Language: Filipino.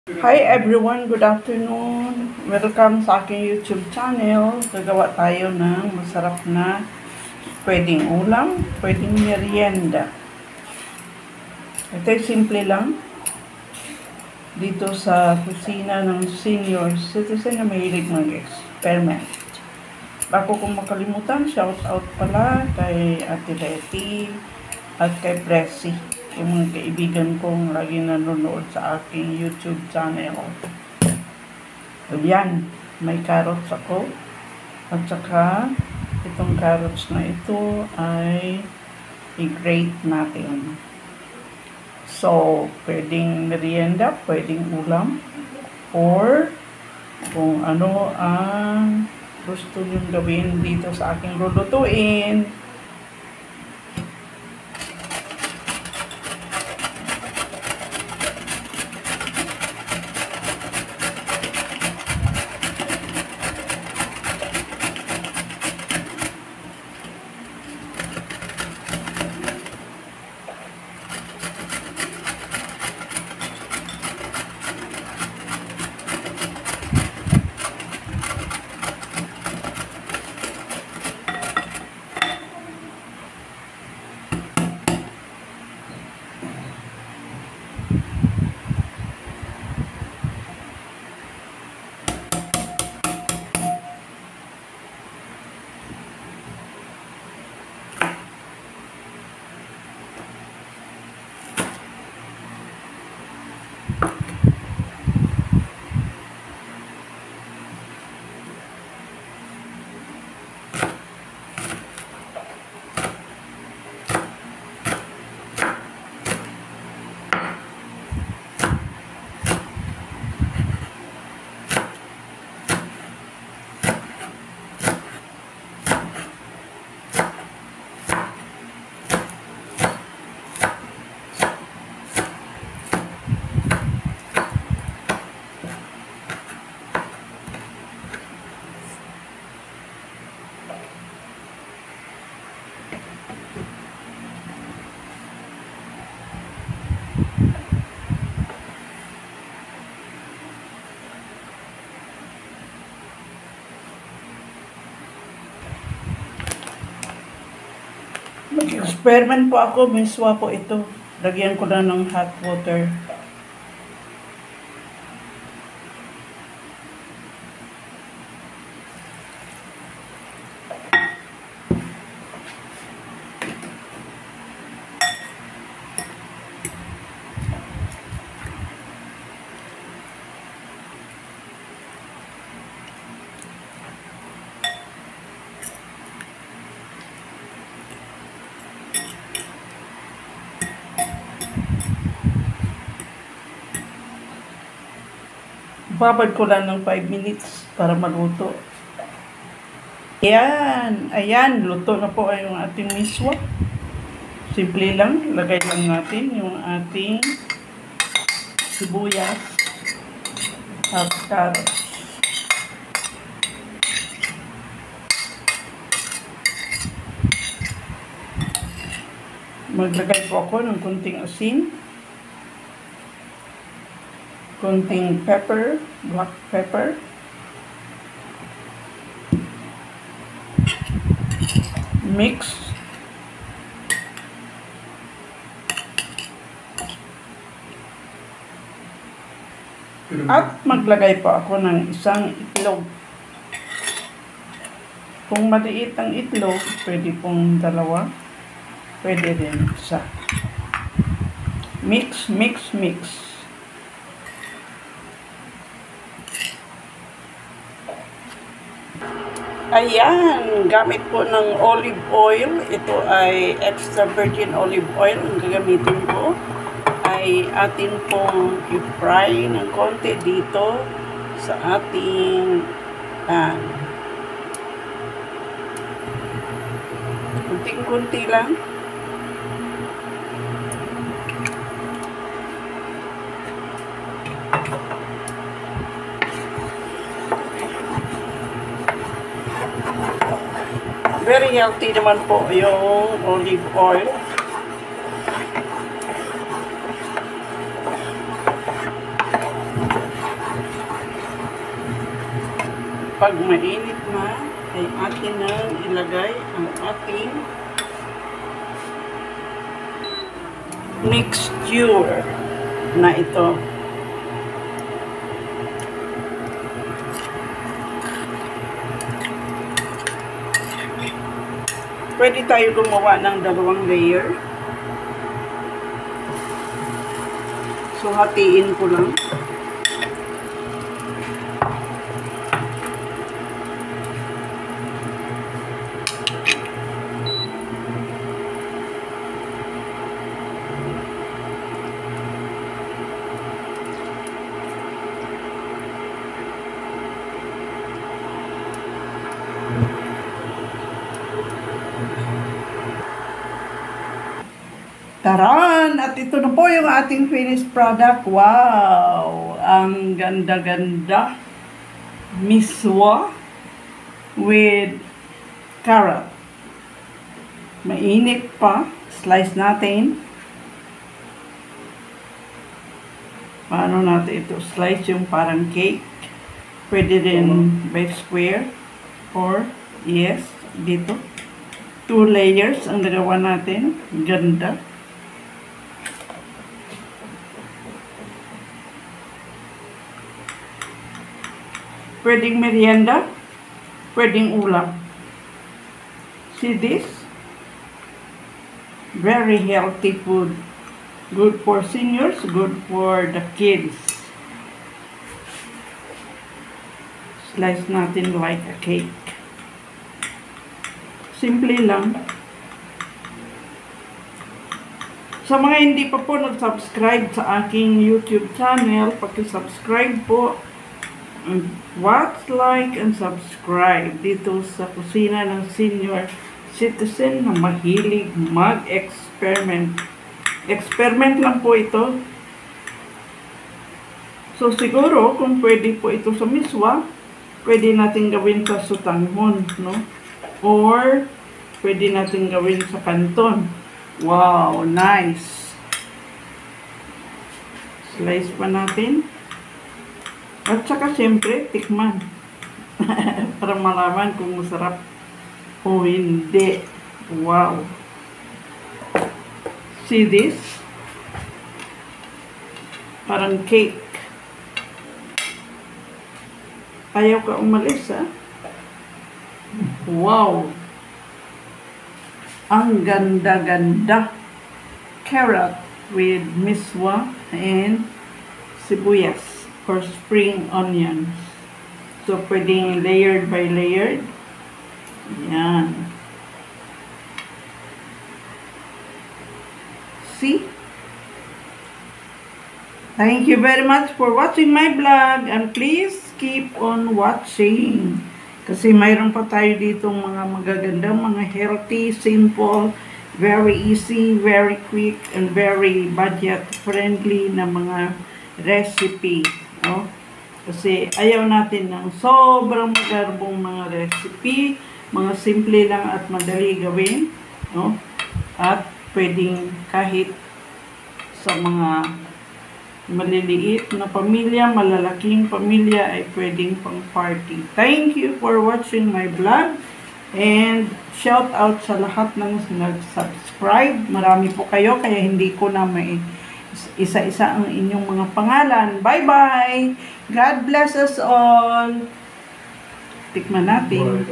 Hi everyone, good afternoon. Welcome sa aking YouTube channel. Gagawa tayo ng masarap na pwedeng ulam, pwedeng merienda. Ito ay simple lang. Dito sa kusina ng senior citizen na mahilig mag-experiment. Bago kong makalimutan, shout out pala kay Ate Betty at kay Pressy, yung mga kaibigan kong lagi nanonood sa aking YouTube channel. Ayan, may carrots ako. At saka, itong carrots na ito ay i-grate natin. So, pwedeng merienda, pwedeng ulam, or kung ano ang gusto nyo gawin dito sa aking lulutuin. Mag-experiment po ako, miswa po ito. Lagyan ko na ng hot water. Babad ko lang ng 5 minutes para maluto. Ayan, luto na po ay yung ating miswa. Simple lang, lagay lang natin yung ating sibuyas at carrots. Maglagay po ako ng kunting asin, konting pepper, black pepper, mix, at maglagay pa ako ng isang itlog. Kung maliit ang itlog, pwede pong dalawa, pwede rin isa. Mix, mix, mix. Ayan, gamit po ng olive oil. Ito ay extra virgin olive oil. Ang gagamitin ko ay atin pong i-fry ng konti dito sa ating pan. Kunting-kunti lang. Very healthy naman po yung olive oil. Kapag mainit na, ay atin nang ilagay ang ating mixture na ito. Pwede tayo gumawa ng 2 layer. So, hatiin ko lang. Taran! At ito na po yung ating finished product. Wow! Ang ganda-ganda. Miswa with carrot. Mainit pa. Slice natin. Paano natin ito? Slice yung parang cake. Pwede din by square. Or, yes, dito. 2 layers ang nagawa natin. Ganda. Pwedeng merienda, pwedeng ulam. See this? Very healthy food. Good for seniors, good for the kids. Slice natin like a cake. Simple lang. Sa mga hindi pa po nag-subscribe sa aking YouTube channel, paki-subscribe po. Watch, like, and subscribe dito sa kusina ng senior citizen na mahilig mag-experiment. Experiment lang po ito. So, siguro, kung pwede po ito sa miswa, pwede natin gawin sa sutanghon, no? Or, pwede natin gawin sa kanton. Wow, nice! Slice pa natin. At saka siyempre, tikman. Para malaman kung masarap o hindi. Wow. See this? Parang cake. Ayaw ka umalis, ha? Wow. Ang ganda-ganda. Carrot with miswa and sibuyas. Or spring onions. So, pwedeng layered by layered. Yan. See? Thank you very much for watching my vlog. And please keep on watching. Kasi mayroon pa tayo ditong mga magagandang, mga healthy, simple, very easy, very quick, and very budget friendly na mga recipe. No? Kasi ayaw natin ng sobrang magarbong mga recipe, mga simple lang at madali gawin, no? At pwedeng kahit sa mga maliliit na pamilya, malalaking pamilya ay pwedeng pang party. Thank you for watching my vlog and shout out sa lahat ng nag-subscribe. Marami po kayo kaya hindi ko na may isa-isa ang inyong mga pangalan. Bye-bye! God bless us all! Tikman natin.